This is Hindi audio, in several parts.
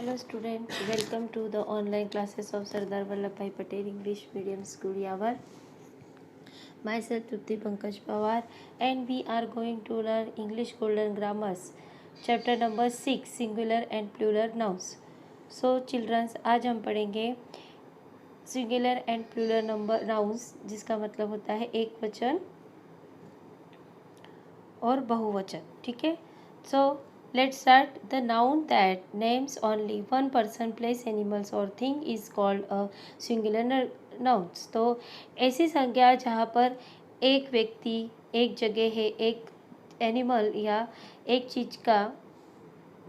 Hello students, welcome to the online classes of Sardar Vallabhbhai Patel English Medium School Yavar. Myself Trupti Pankaj Pawar and we are going to learn English Golden Grammars chapter number 6 singular and plural nouns. So children, आज हम पढ़ेंगे singular and plural number nouns जिसका मतलब होता है एक वचन और बहुवचन. ठीक है. सो let's start. The noun that names only one person, place, animals or thing is called a singular nouns. तो ऐसी संज्ञा जहाँ पर एक व्यक्ति, एक जगह है, एक एनिमल या एक चीज़ का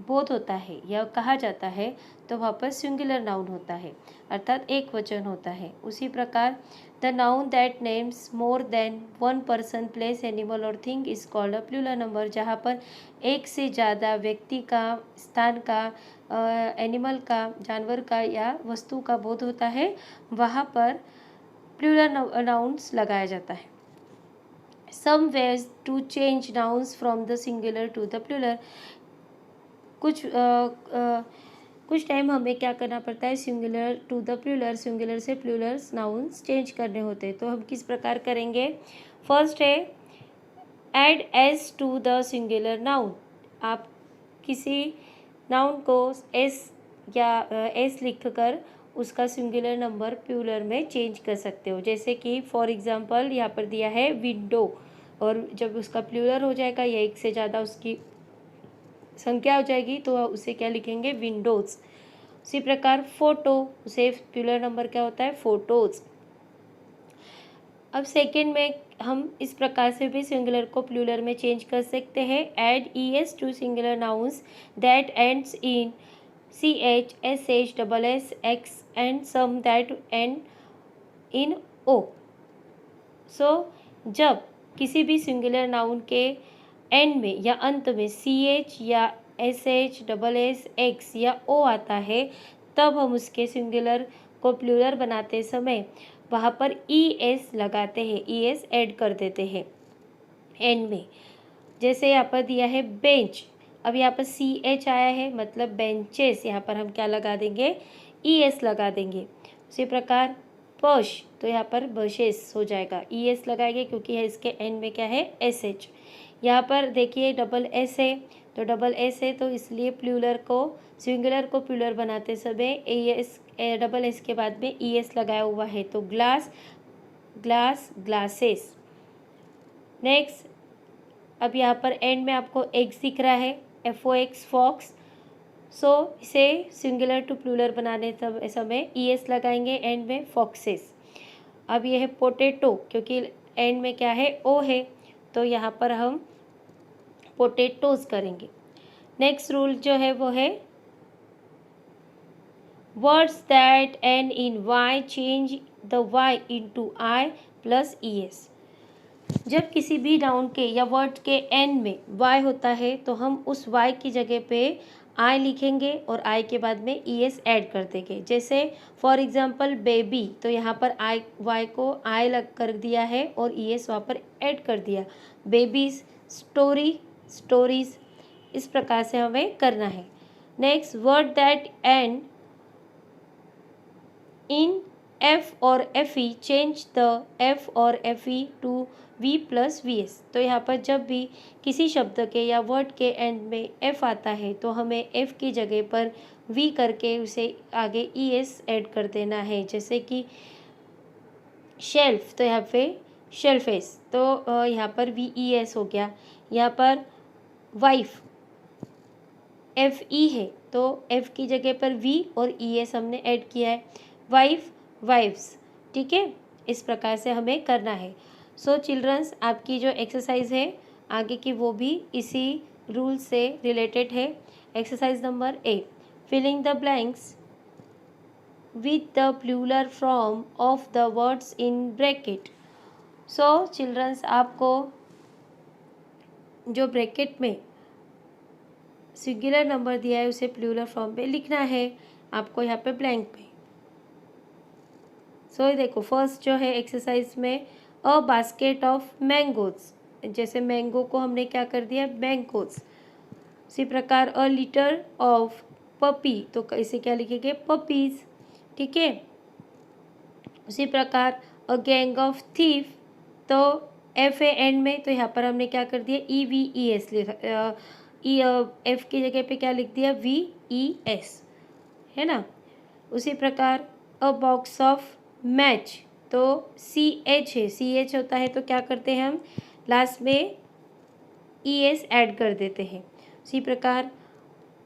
बोध होता है या कहा जाता है तो वहाँ पर सिंगुलर नाउन होता है, अर्थात एक वचन होता है. उसी प्रकार the noun that names more than one person, place, animal और thing is called a plural number. जहाँ पर एक से ज़्यादा व्यक्ति का, स्थान का, एनिमल का, जानवर का या वस्तु का बोध होता है वहाँ पर प्लूरल नाउन्स लगाया जाता है. Some ways to change nouns from the singular to the plural. कुछ टाइम हमें क्या करना पड़ता है, singular to the plural, singular से प्लूरल नाउन्स चेंज करने होते हैं. तो हम किस प्रकार करेंगे. फर्स्ट है add S to the singular noun. आप किसी नाउन को एस या एस लिख कर उसका सिंगुलर नंबर प्लूरल में चेंज कर सकते हो. जैसे कि फॉर एग्जांपल यहाँ पर दिया है विंडो, और जब उसका प्लूरल हो जाएगा या एक से ज़्यादा उसकी संख्या हो जाएगी तो उसे क्या लिखेंगे, विंडोज़. उसी प्रकार फोटो, उसे प्लूरल नंबर क्या होता है, फोटोज़. अब सेकंड में हम इस प्रकार से भी सिंगुलर को प्लूरल में चेंज कर सकते हैं. Add ES to singular nouns that ends in CH, SH, SS, X and some that end in O. So जब किसी भी सिंगुलर नाउन के एंड में या अंत में CH या SH, SS, X या O आता है तब हम उसके सिंगुलर को प्लूरल बनाते समय वहाँ पर ES लगाते हैं, ES ऐड कर देते हैं एंड में. जैसे यहाँ पर दिया है बेंच, अब यहाँ पर CH आया है मतलब बेंचेस, यहाँ पर हम क्या लगा देंगे, ES लगा देंगे. उसी प्रकार बश, तो यहाँ पर बशेस हो जाएगा, ES लगाएंगे क्योंकि है इसके एंड में क्या है, SH. यहाँ पर देखिए डबल S है, तो डबल S है तो इसलिए प्लूरल को, सिंगुलर को प्लूरल बनाते समय डबल S के बाद में ES लगाया हुआ है. तो ग्लास, ग्लास, ग्लासेस. नेक्स्ट, अब यहाँ पर एंड में आपको X दिख रहा है, FOX, फॉक्स. सो इसे सिंगुलर टू प्लूरल बनाने समय ES लगाएंगे एंड में, फॉक्सेस. अब ये है पोटैटो, क्योंकि एंड में क्या है, O है, तो यहाँ पर हम पोटैटोज करेंगे. नेक्स्ट रूल जो है वो है words that end in Y change the Y into I plus ES. जब किसी भी नाउन के या वर्ड के एंड में Y होता है तो हम उस Y की जगह पे I लिखेंगे और I के बाद में ES ऐड कर देंगे. जैसे फॉर एग्जांपल बेबी, तो यहाँ पर Y को I लग कर दिया है और ES वहाँ पर ऐड कर दिया. Babies, story, stories. इस प्रकार से हमें करना है. Next, word that end in F और FE चेंज द F और FE to V plus VS. तो यहाँ पर जब भी किसी शब्द के या वर्ड के एंड में F आता है तो हमें F की जगह पर V करके उसे आगे ES ऐड कर देना है. जैसे कि शेल्फ, तो यहाँ पे शेल्फेस, तो यहाँ पर VES हो गया. यहाँ पर वाइफ, FE है तो F की जगह पर V और ES हमने ऐड किया है. Wife, wifes. ठीक है, इस प्रकार से हमें करना है. सो चिल्ड्रंस, आपकी जो एक्सरसाइज है आगे की वो भी इसी रूल से रिलेटेड है. Exercise number 8, filling the blanks with the plural form of the words in bracket. So childrens, आपको जो ब्रैकेट में सिंगुलर नंबर दिया है उसे प्लूरल फॉर्म में लिखना है आपको यहाँ पे ब्लैंक पे. सो देखो फर्स्ट जो है एक्सरसाइज में अ बास्केट ऑफ मैंगोज, जैसे मैंगो को हमने क्या कर दिया, मैंगोज. इसी प्रकार अ लीटर ऑफ पपी, तो इसे क्या लिखेंगे, पपीज। ठीक है। उसी प्रकार अ गैंग ऑफ थीफ, तो एफ ए एंड में, तो यहाँ पर हमने क्या कर दिया, ई वी ई एस लिखा, एफ की जगह पे क्या लिख दिया, वी ई एस, है ना। उसी प्रकार अ बॉक्स ऑफ मैच, तो सी एच है, सी एच होता है तो क्या करते हैं हम लास्ट में ई एस ऐड कर देते हैं। उसी प्रकार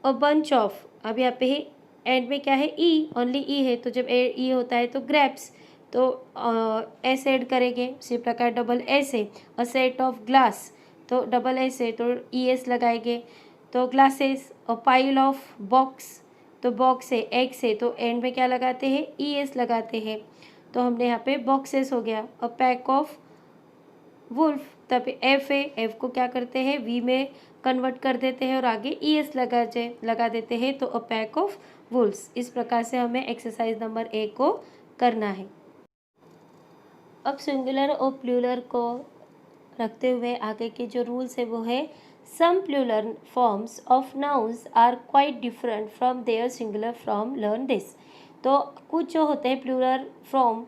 अ बंच ऑफ, अब यहाँ पे एंड में क्या है, ई, ओनली ई है, तो जब ई होता है तो ग्रैप्स, तो एस ऐड करेंगे। उसी प्रकार डबल एस है, अ सेट ऑफ ग्लास, तो डबल एस है तो ई एस लगाएंगे। तो glasses, a pile of box, तो बॉक्स है, एक्स है, तो एंड में क्या लगाते हैं, ई एस लगाते हैं। तो हमने यहाँ पे बॉक्सेस हो गया। अ पैक ऑफ वुल्फ, तब एफ है, एफ को क्या करते हैं, वी में कन्वर्ट कर देते हैं और आगे ई एस लगा देते हैं, तो अ पैक ऑफ वुल्फ्स। इस प्रकार से हमें एक्सरसाइज नंबर 1 को करना है। अब सिंगुलर और प्लूरल को रखते हुए आगे के जो रूल्स है वो है, some plural forms of nouns are quite different from their singular form, learn this. तो कुछ जो होते हैं प्लूरल फॉर्म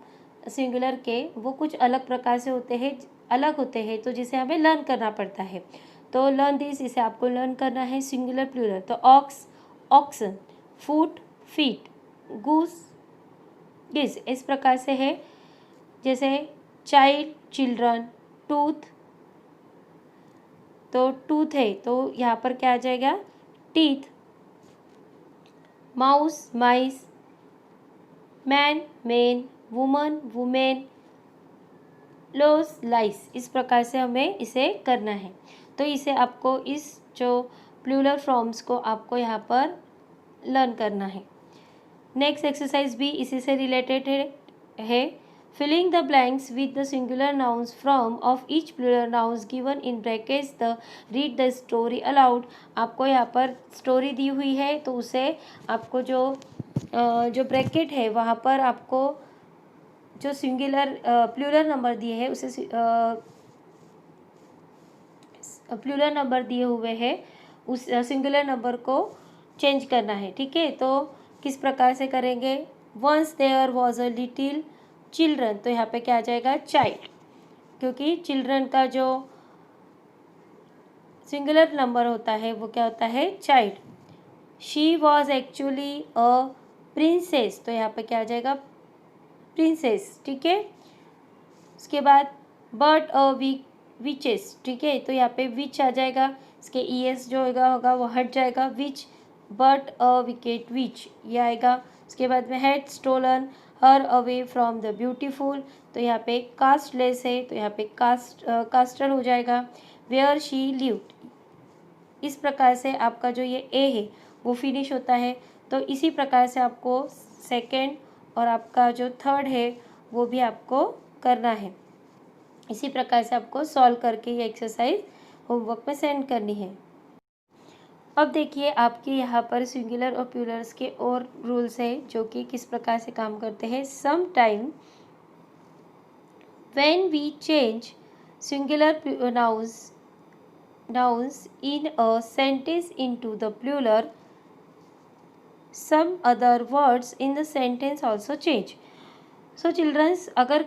सिंगुलर के, वो कुछ अलग प्रकार से होते हैं, अलग होते हैं, तो जिसे हमें लर्न करना पड़ता है। तो लर्न दिस, इसे आपको लर्न करना है, सिंगुलर प्लूरल, तो ox, oxen, foot, feet, goose, geese, इस प्रकार से है। जैसे चाइल्ड, चिल्ड्रन, टूथ, तो टूथ है तो यहाँ पर क्या आ जाएगा, teeth, mouse, mice, man, men, woman, women, louse, lice. इस प्रकार से हमें इसे करना है। तो इसे आपको, इस जो प्लूरल फॉर्म्स को आपको यहाँ पर लर्न करना है। नेक्स्ट एक्सरसाइज भी इसी से रिलेटेड है। Filling the blanks with the singular nouns from of each plural nouns given in brackets, the read the story aloud. आपको यहाँ पर स्टोरी दी हुई है, तो उसे आपको जो ब्रैकेट है वहाँ पर आपको जो सिंगुलर प्लूरल नंबर दिए हैं उसे प्लूरल नंबर दिए हुए हैं, उस सिंगुलर नंबर को चेंज करना है। ठीक है। तो किस प्रकार से करेंगे, once there was a little children, तो यहाँ पे क्या आ जाएगा, चाइल्ड, क्योंकि चिल्ड्रन का जो सिंगुलर नंबर होता है वो क्या होता है, child. She was actually a princess, तो यहाँ पे क्या आ जाएगा, प्रिंसेस। ठीक है। उसके बाद बट अ विचेस, ठीक है, तो यहाँ पे विच आ जाएगा, इसके ई एस जो होगा वो हट जाएगा, विच, बट अ विकेट विच, ये आएगा। उसके बाद में had stolen her away from the beautiful, तो यहाँ पे कास्टलेस है, तो यहाँ पे कास्टर हो जाएगा। वेयर शी लिव्ड, इस प्रकार से आपका जो ये ए है वो फिनिश होता है। तो इसी प्रकार से आपको सेकेंड और आपका जो थर्ड है वो भी आपको करना है। इसी प्रकार से आपको सॉल्व करके ये एक्सरसाइज होमवर्क में सेंड करनी है। अब देखिए आपके यहाँ पर सिंगुलर और प्लूरल्स के और रूल्स है जो कि किस प्रकार से काम करते हैं। Some time when we change singular nouns in a sentence into the plural, some other words in the sentence also change. So childrens, अगर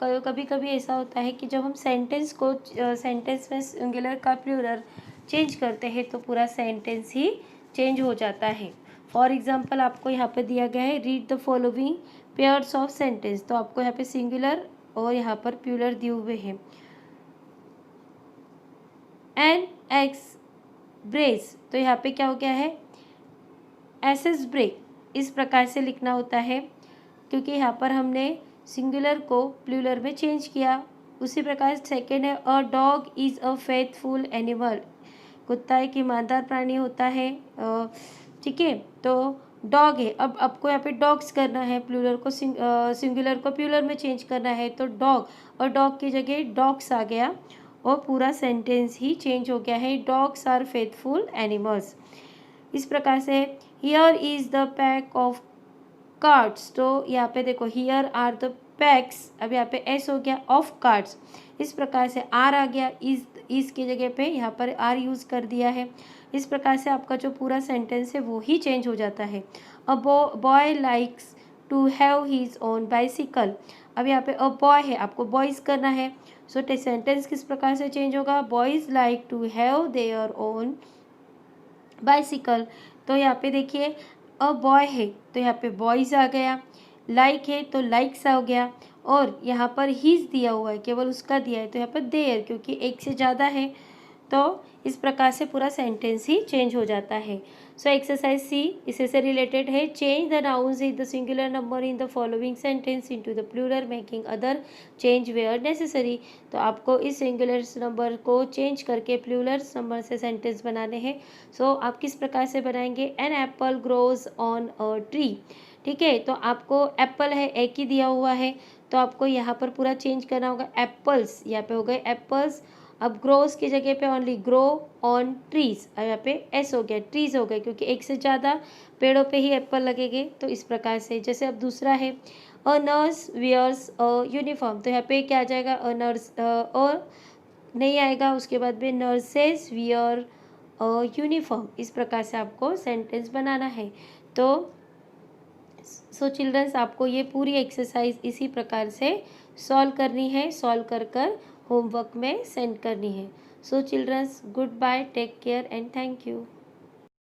कभी कभी ऐसा होता है कि जब हम सेंटेंस में सिंगुलर का प्लूरल चेंज करते हैं तो पूरा सेंटेंस ही चेंज हो जाता है। फॉर एग्जांपल आपको यहाँ पे दिया गया है, read the following pairs of sentence, तो आपको यहाँ पे सिंगुलर और यहाँ पर प्लूरल दिए हुए हैं। एन एक्स ब्रेस, तो यहाँ पे क्या हो गया है, एसेस ब्रेक, इस प्रकार से लिखना होता है क्योंकि यहाँ पर हमने सिंगुलर को प्लूरल में चेंज किया। उसी प्रकार सेकेंड है, a dog is a faithful animal, कुत्ता एक ईमानदार प्राणी होता है। ठीक है, तो डॉग है, अब आपको यहाँ पे डॉग्स करना है, प्लूरल को सिंगुलर को प्लूरल में चेंज करना है, तो डॉग और डॉग की जगह डॉग्स आ गया और पूरा सेंटेंस ही चेंज हो गया है, डॉग्स आर फेथफुल एनिमल्स। इस प्रकार से here is the pack of cards, तो यहाँ पे देखो हियर आर द पैक्स, अब यहाँ पे एस हो गया, ऑफ कार्ड्स, इस प्रकार से आर आ गया, इस की जगह पे यहाँ पर आर यूज़ कर दिया है। इस प्रकार से आपका जो पूरा सेंटेंस है वो ही चेंज हो जाता है। A boy likes to have his own bicycle. अब यहाँ पे अ बॉय है, आपको बॉयज़ करना है। सो सेंटेंस किस प्रकार से चेंज होगा, boys like to have their own bicycle. तो यहाँ पे देखिए अ बॉय है तो यहाँ पे बॉयज़ आ गया, लाइक है तो लाइक्स आ गया, और यहाँ पर हीज दिया हुआ है, केवल उसका दिया है तो यहाँ पर देयर, क्योंकि एक से ज़्यादा है तो इस प्रकार से पूरा सेंटेंस ही चेंज हो जाता है। सो एक्सरसाइज सी इसी से रिलेटेड है। Change the nouns in the singular number in the following sentence into the plural making other change where necessary. तो आपको इस सिंगुलर नंबर को चेंज करके प्लूरल नंबर से सेंटेंस बनाने हैं। सो आप किस प्रकार से बनाएंगे, an apple grows on a tree. ठीक है, तो आपको एप्पल है, एक ही दिया हुआ है, तो आपको यहाँ पर पूरा चेंज करना होगा। एप्पल्स यहाँ पे हो गए एप्पल्स, अब ग्रोस की जगह पे ओनली ग्रो ऑन ट्रीज, अब यहाँ पे एस हो गया, ट्रीज हो गए, क्योंकि एक से ज़्यादा पेड़ों पे ही एप्पल लगेंगे। तो इस प्रकार से जैसे अब दूसरा है a nurse wears a uniform, तो यहाँ पे क्या आ जाएगा, अ नर्स और नहीं आएगा, उसके बाद में नर्सेज वियर अ यूनिफॉर्म। इस प्रकार से आपको सेंटेंस बनाना है। तो सो चिल्ड्रंस आपको ये पूरी एक्सरसाइज इसी प्रकार से सॉल्व करनी है, सॉल्व कर कर होमवर्क में सेंड करनी है। So childrens good bye, take care and thank you.